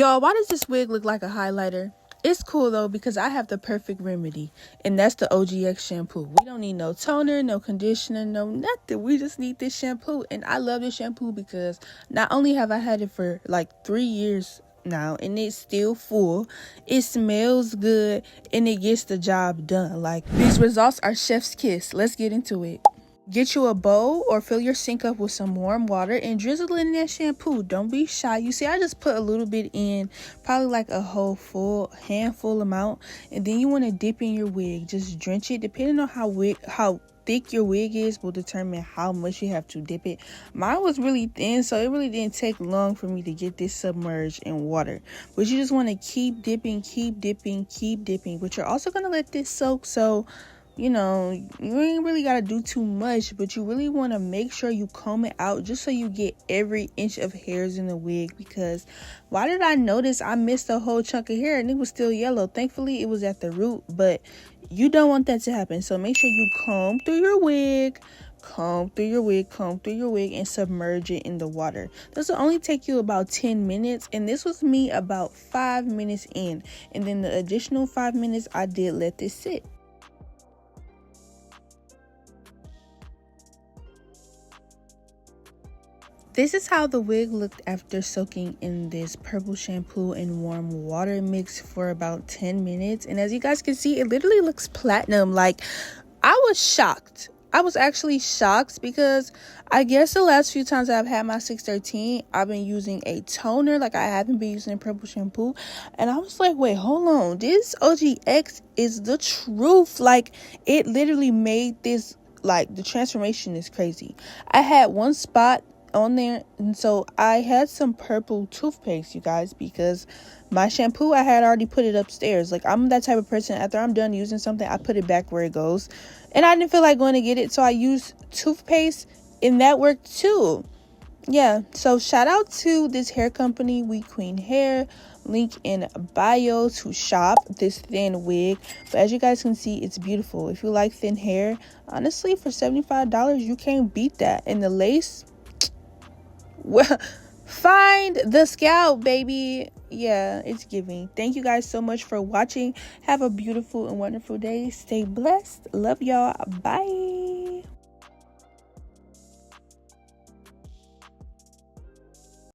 Y'all, why does this wig look like a highlighter? It's cool though because I have the perfect remedy, and that's the OGX shampoo. We don't need no toner, no conditioner, no nothing. We just need this shampoo, and I love this shampoo because not only have I had it for like 3 years now and it's still full, it smells good, and it gets the job done. Like, these results are chef's kiss. Let's get into it. Get you a bowl or fill your sink up with some warm water and drizzle in that shampoo. Don't be shy. You see, I just put a little bit in, probably like a whole full handful amount, and then you want to dip in your wig. Just drench it. Depending on how thick your wig is will determine how much you have to dip it. Mine was really thin, so it really didn't take long for me to get this submerged in water. But you just want to keep dipping, keep dipping, keep dipping. But you're also going to let this soak, so you know, you ain't really got to do too much, but you really want to make sure you comb it out just so you get every inch of hairs in the wig. Because why did I notice I missed a whole chunk of hair and it was still yellow? Thankfully, it was at the root, but you don't want that to happen. So make sure you comb through your wig, and submerge it in the water. This will only take you about 10 minutes, and this was me about 5 minutes in. And then the additional 5 minutes, I did let this sit. This is how the wig looked after soaking in this purple shampoo and warm water mix for about 10 minutes. And as you guys can see, it literally looks platinum. Like, I was shocked. I was actually shocked because I guess the last few times I've had my 613, I've been using a toner. Like, I haven't been using a purple shampoo. And I was like, wait, hold on. This OGX is the truth. Like, it literally made this, like, the transformation is crazy. I had one spot on there, and so I had some purple toothpaste, you guys, because my shampoo, I had already put it upstairs. Like, I'm that type of person, after I'm done using something, I put it back where it goes, and I didn't feel like going to get it, so I used toothpaste, and that worked too. Yeah, so shout out to this hair company, We Queen Hair. Link in bio to shop this thin wig. But as you guys can see, it's beautiful. If you like thin hair, honestly, for $75, you can't beat that. And the lace, well, find the scalp, baby. Yeah, it's giving. Thank you guys so much for watching. Have a beautiful and wonderful day. Stay blessed. Love y'all. Bye.